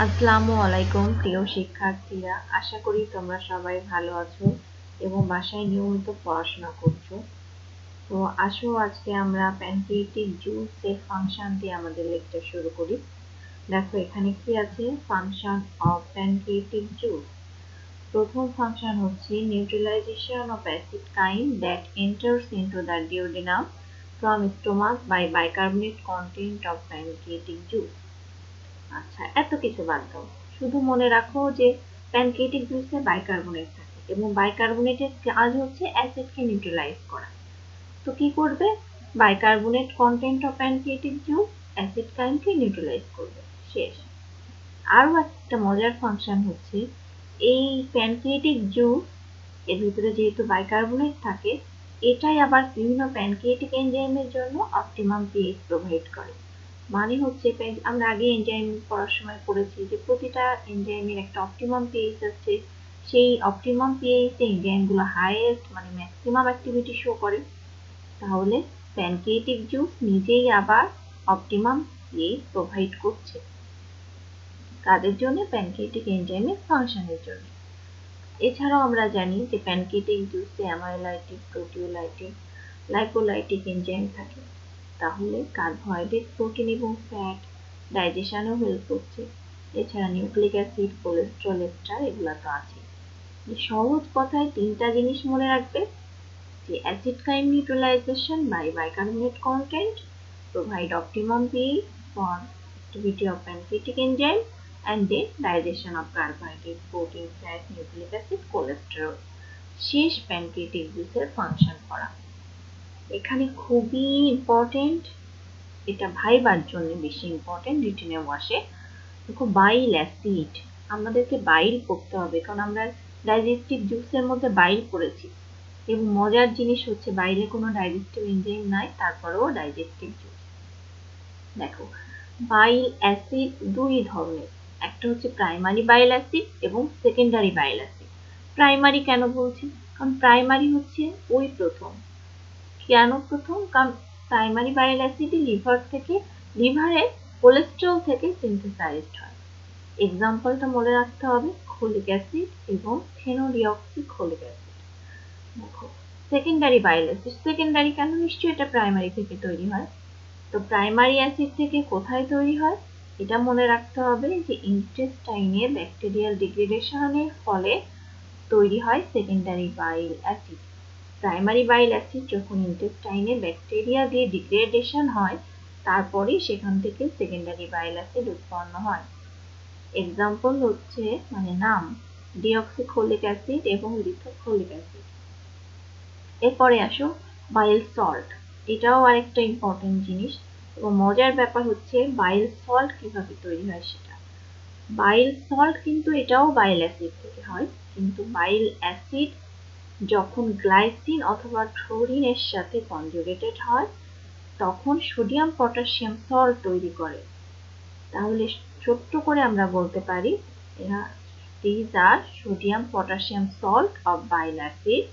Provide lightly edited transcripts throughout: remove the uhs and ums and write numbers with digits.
আসসালামু আলাইকুম প্রিয় শিক্ষার্থীরা, আশা করি তোমরা সবাই ভালো আছো এবং বাসায় নিয়মিত পড়াশোনা করছো। তো আসো আজকে আমরা প্যানক্রিয়েটিক জুস এর ফাংশন দিয়ে আমাদের লেকচার শুরু করি। দেখো এখানে কি আছে, ফাংশন অফ প্যানক্রিয়েটিক জুস। প্রথম ফাংশন হচ্ছে নিউট্রালাইজেশন অফ অ্যাসিড কাইন্ড that enters into the duodenum from stomach by bicarbonate content of pancreatic juice. আচ্ছা, এত কিছু বাদ দাও, শুধু মনে রাখো যে প্যানক্রিয়েটিক জুসে বাইকার্বনেট থাকে এবং বাইকার্বনেটের কাজ হচ্ছে অ্যাসিডকে নিউট্রালাইজ করা। তো কি করবে, bicarbonate content of pancreatic juice acid কাইন্ডকে নিউট্রালাইজ করবে, শেষ। আরও একটা মজার ফাংশন হচ্ছে এই প্যানক্রিয়েটিক জুস এর ভিতরে যেহেতু বাইকার্বনেট থাকে, এটাই আবার বিভিন্ন প্যানক্রিয়েটিক এনজাইমের জন্য অপটিমাম পিএইচ প্রোভাইড করে। মানে হচ্ছে আমরা আগে এনজাইম পড়ার সময় পড়েছি যে প্রতিটা এনজাইমের একটা অপটিমাম পিএইচ আছে। সেই অপটিমাম পিএইচে এনজাইমগুলো হাইয়েস্ট মানে ম্যাক্সিমাম অ্যাক্টিভিটি শো করে। তাহলে প্যানক্রিয়েটিক জুস নিজেই আবার অপটিমাম পিএইচ প্রোভাইড করছে। কাদের জন্য? প্যানক্রিয়েটিক এনজাইমের ফাংশনের জন্য। এছাড়াও আমরা জানি যে প্যানক্রিয়েটিক জুসে অ্যামাইলাইটিক, প্রোটিওলাইটিক, লাইপোলাইটিক এনজাইম থাকে। তাহলে কার্বোহাইড্রেট, প্রোটিন এবং ফ্যাট ডাইজেশনেও হেল্প করছে। এছাড়া নিউক্লিক অ্যাসিড, কোলেস্ট্রল, এস্টার এগুলো তো আছে। সহজ কথায় তিনটা জিনিস মনে রাখবে যে অ্যাসিড কাইন্ড neutralisation by bicarbonate content provide optimum pH for activity of pancreatic enzyme and then digestion of carbohydrate, protein, fat, nucleic acid, cholesterol. শেষ প্যানক্রিয়েটিক জুসের ফাংশন করা। এখানে খুবই ইম্পর্টেন্ট, এটা ভাইবার জন্য বেশি ইম্পর্টেন্ট, রিটেনেও আসে। দেখো বাইল অ্যাসিড, আমাদেরকে বাইল পড়তে হবে কারণ আমরা ডাইজেস্টিভ জুসের মধ্যে বাইল পড়েছি এবং মজার জিনিস হচ্ছে বাইলে কোনো ডাইজেস্টিভ এনজাইম নাই, তারপরেও ডাইজেস্টিভ জুস। দেখো বাইল অ্যাসিড দুই ধরনের, একটা হচ্ছে প্রাইমারি বাইল অ্যাসিড এবং সেকেন্ডারি বাইল অ্যাসিড। প্রাইমারি কেন বলছি, কারণ প্রাইমারি হচ্ছে ওই প্রথম। কেন প্রথম? কারণ প্রাইমারি বাইল অ্যাসিডই লিভারে কোলেস্ট্রল থেকে সিনথেসাইজড হয়। এক্সাম্পলটা মনে রাখতে হবে, খোলিক অ্যাসিড এবং ফেনোডিঅক্সিখোলিক অ্যাসিড। দেখো সেকেন্ডারি বাইল অ্যাসিড, সেকেন্ডারি কেন? নিশ্চয়ই এটা প্রাইমারি থেকে তৈরি হয়। তো প্রাইমারি অ্যাসিড থেকে কোথায় তৈরি হয় এটা মনে রাখতে হবে যে ইন্টেস্টাইনে ব্যাকটেরিয়াল ডিগ্রেডেশনের ফলে তৈরি হয় সেকেন্ডারি বাইল অ্যাসিড। প্রাইমারি বাইল অ্যাসিড যখন ইন্টেস্টাইনে ব্যাকটেরিয়া দিয়ে ডিগ্রেডেশন হয়, তারপরেই সেখান থেকে সেকেন্ডারি বাইল অ্যাসিড উৎপন্ন হয়। এক্সাম্পল হচ্ছে মানে নাম, ডিঅক্সিখোলিক অ্যাসিড এবং লিথোখোলিক অ্যাসিড। এরপরে আসো বাইল সল্ট, এটাও আরেকটা ইম্পর্টেন্ট জিনিস এবং মজার ব্যাপার হচ্ছে বাইল সল্ট কিভাবে তৈরি হয় সেটা। বাইল সল্ট কিন্তু এটাও বাইল অ্যাসিড থেকে হয়, কিন্তু বাইল অ্যাসিড যখন গ্লাইসিন অথবা ফ্লোরিনের সাথে কনজুগেটেড হয় তখন সোডিয়াম পটাশিয়াম সল্ট তৈরি করে। তাহলে ছোট্ট করে আমরা বলতে পারি these are sodium potassium salt of bile acid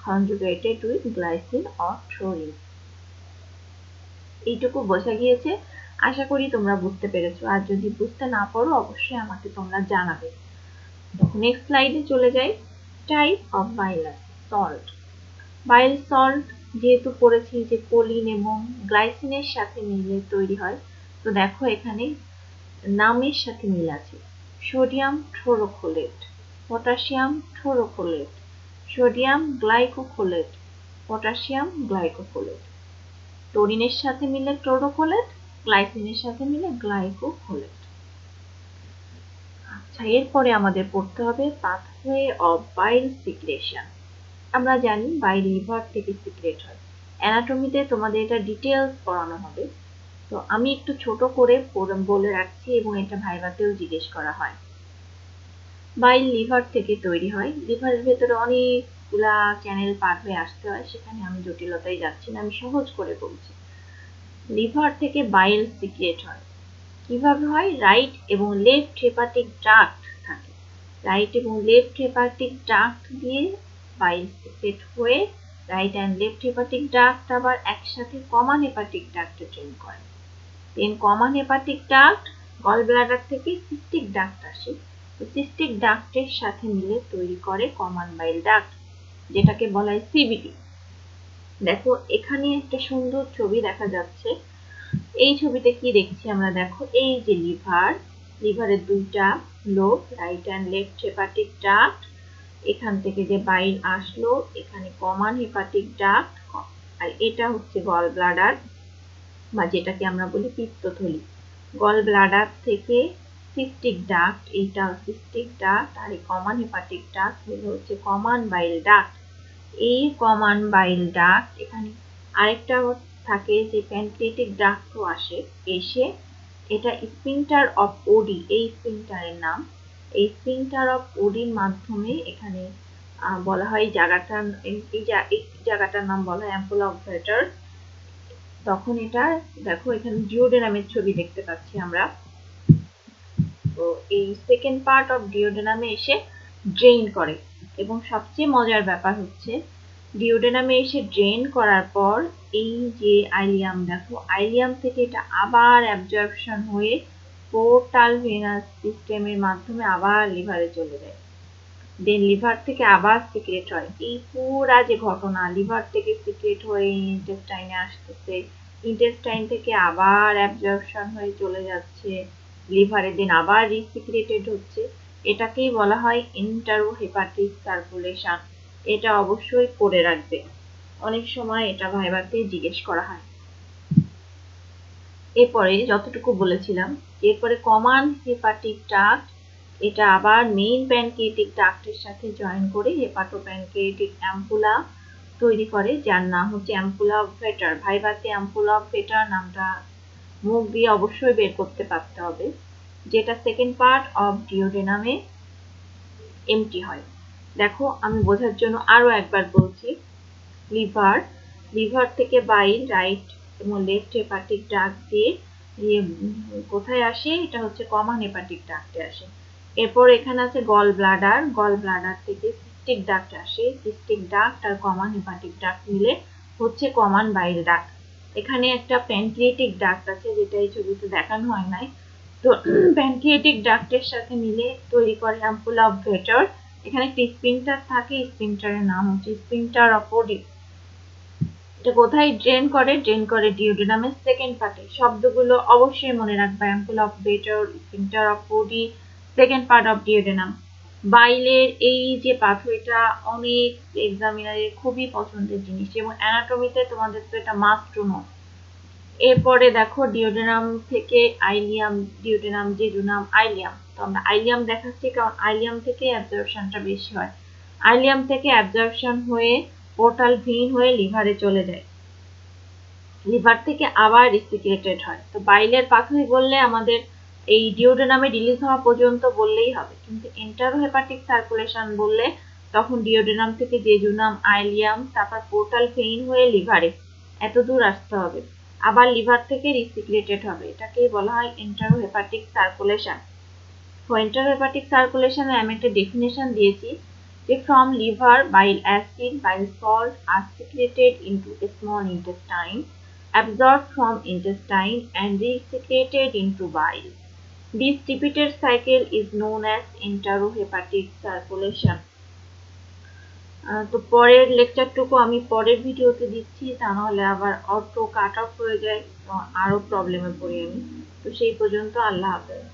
conjugated with glycine or fluorine. এইটুকু বোঝা গিয়েছে, আশা করি তোমরা বুঝতে পেরেছো। আর যদি বুঝতে না পারো অবশ্যই আমাকে তোমরা জানাবে। নেক্সট স্লাইডে চলে যাই। Type of bile salt. Bile salt যেহেতু পড়েছি যে কোলিন এবং গ্লাইসিনের সাথে মিলে তৈরি হয়, তো দেখো এখানে নামের সাথে মিল আছে। Sodium fluorocholate, potassium fluorocholate, sodium glycocholate, potassium glycocholate. ক্লোরিনের সাথে মিলে ক্লোরোখোলেট, গ্লাইসিনের সাথে মিলে গ্লাইকোখোলেট। আচ্ছা, এরপরে আমাদের পড়তে হবে পাথওয়ে অফ বাইল সিক্রেশন। আমরা জানি বাইল লিভার থেকে সিক্রেট হয়। অ্যানাটমিতে তোমাদের এটা ডিটেলস পড়ানো হবে, তো আমি একটু ছোট করে বলে রাখছি এবং এটা ভাইভাতেও জিজ্ঞেস করা হয়। বাইল লিভার থেকে তৈরি হয়। লিভারের ভেতরে অনেকগুলা চ্যানেল পার হয়ে আসতে হয়, সেখানে আমি জটিলতায় যাচ্ছি না, আমি সহজ করে বলছি। লিভার থেকে বাইল সিক্রেট হয়। কিভাবে হয়? রাইট এবং লেফট হেপাটিক ডাক্ট থাকে। রাইট এবং লেফট হেপাটিক ডাক্ট দিয়ে বাইল সিক্রেট হয়ে right and left hepatic duct আবার একসাথে কমন হেপাটিক ডাক্টে ট্রেন করে। Then common hepatic duct gall bladder থেকে সিস্টিক ডাক্ট আসে। তো সিস্টিক ডাক্টের সাথে মিলে তৈরি করে কমন বাইল ডাক্ট, যেটাকে বলা হয় সিবিডি। দেখো এখানে একটা সুন্দর ছবি দেখা যাচ্ছে। এই ছবিতে কি দেখছি আমরা, দেখো এই যে লিভারের দুইটা lobe, right and left hepatic duct, এখান থেকে যে বাইল আসলো, এখানে কমন হেপাটিক ডাক্ট, আর এটা হচ্ছে গল ব্লাডার বা যেটাকে আমরা বলি পিত্তথলি। গল ব্লাডার থেকে সিস্টিক ডাক্ট, এইটা সিস্টিক ডাক্ট, আর এই কমন হেপাটিক ডাক্ট মিলে হচ্ছে কমন বাইল ডাক্ট। এই কমন বাইল ডাক্ট, এখানে আরেকটা থাকে যে প্যানক্রিয়াটিক ডাক্টও এসে এটা স্ফিংটার অফ ওডি, এই স্ফিংটারের নাম। এই স্ফিংটার অফ ওডির মাধ্যমে এখানে বলা হয় এই জায়গাটার নাম বলা হয় অ্যাম্পুলা অফ ভেটার। তখন এটা দেখো এখানে ডিওডেনামের ছবি দেখতে পাচ্ছি আমরা। তো এই সেকেন্ড পার্ট অফ ডিওডেনামে এসে ড্রেন করে, এবং সবচেয়ে মজার ব্যাপার হচ্ছে ডিওডেনামে এসে ড্রেন করার পর এই যে আইলিয়াম, দেখো আইলিয়াম থেকে এটা আবার অ্যাবজর্পশন হয়ে পোর্টাল ভেনাস সিস্টেমের মাধ্যমে আবার লিভারে চলে যায়। দেন লিভার থেকে আবার সিক্রেট হয়। এই পুরা যে ঘটনা, লিভার থেকে সিক্রেট হয়ে ইন্টেস্টাইনে আসতেছে, ইন্টেস্টাইন থেকে আবার অ্যাবজর্পশন হয়ে চলে যাচ্ছে লিভারে, দেন আবার রিসিক্রেটেড হচ্ছে, এটাকেই বলা হয় ইন্টারোহেপাটিক সার্কুলেশন। এটা অবশ্যই পড়ে রাখবে, অনেক সময় এটা ভাইভাতে জিজ্ঞেস করা হয়। এরপরে যতটুকু বলেছিলাম, এরপরে কমন হেপাটিক ডাক্ট, এটা আবার মেইন প্যানক্রিয়াটিক ডাক্টের সাথে জয়েন করে হেপাটোপ্যানক্রিয়াটিক অ্যাম্পুলা তৈরি করে, যার নাম হচ্ছে অ্যাম্পুলা অফ ভেটার। ভাইভাতে অ্যাম্পুলা অফ ভেটার নামটা মুখ দিয়ে অবশ্যই বের করতে পারতে হবে, যেটা সেকেন্ড পার্ট অফ ডিওডেনামে এমটি হয়। দেখো আমি বোঝার জন্য আরো একবার বলছি, লিভার থেকে বাইল রাইট এবং লেফট হেপাটিক ডাক্ট দিয়ে কোথায় আসে, এটা হচ্ছে কমন হেপাটিক ডাক্টে আসে। এরপর এখানে আছে গল ব্লাডার থেকে সিস্টিক ডাক্ট আসে, সিস্টিক ডাক্ট আর কমন হেপাটিক ডাক্ট মিলে হচ্ছে কমন বাইল ডাক্ট। এখানে একটা প্যানক্রিয়াটিক ডাক্ট আছে, যেটা এই ছবিতে দেখানো হয় নাই। তো প্যানক্রিয়াটিক ডাক্টের সাথে মিলে তৈরি করে অ্যাম্পুলা অফ ভেটার। এখানে একটি স্ফিংটার থাকে, স্ফিংটারের নাম হচ্ছে স্ফিংটার অফ ওডি। এটা কোথায় ড্রেন করে ডিওডেনামের সেকেন্ড পার্টে। শব্দগুলো অবশ্যই মনে রাখবে, ampulla of Vater, sphincter of Oddi, second part of duodenum. বাইলের এই যে পাথওয়েটা অনেক এক্সামিনারের খুবই পছন্দের জিনিস, এবং অ্যানাটমিতে তোমাদের তো এটা মাস্ট টু নো। এরপরে দেখো ডিওডেনাম থেকে জেজুনাম, আইলিয়াম। তো আমরা আইলিয়াম দেখাচ্ছি কারণ আইলিয়াম থেকে অ্যাবজর্পশনটা বেশি হয়। আইলিয়াম থেকে অ্যাবজর্পশন হয়ে পোর্টাল ভেইন হয়ে লিভারে চলে যায়, লিভার থেকে আবার রিসিক্রেটেড হয়। তো বাইলের পাথওয়ে বললে আমাদের এই ডিওডেনামে রিলিজ হওয়া পর্যন্ত বললেই হবে, কিন্তু এন্টারোহেপাটিক সার্কুলেশন বললে তখন ডিওডেনাম থেকে জেজুনাম, আইলিয়াম, তারপর পোর্টাল ভেইন হয়ে লিভারে এত দূর আসতে হবে, আবার লিভার থেকে রিসিক্রেটেড হবে, এটাকেই বলা হয় এন্টারোহেপাটিক সার্কুলেশন। তো এন্টারোহেপাটিক সার্কুলেশনে আমি একটা ডেফিনেশন দিয়েছি যে from liver bile acid, bile salt are secreted into a small intestine, absorbed from intestine and resecreted into bile. This repeated cycle is known as enterohepatic circulation. তো পরের লেকচারটুকু আমি পরের ভিডিওতে দিচ্ছি, তা নাহলে আবার অটো কাট অফ হয়ে যায়, আরো প্রবলেমে পড়ি আমি। তো সেই পর্যন্ত আল্লাহ হাফেজ।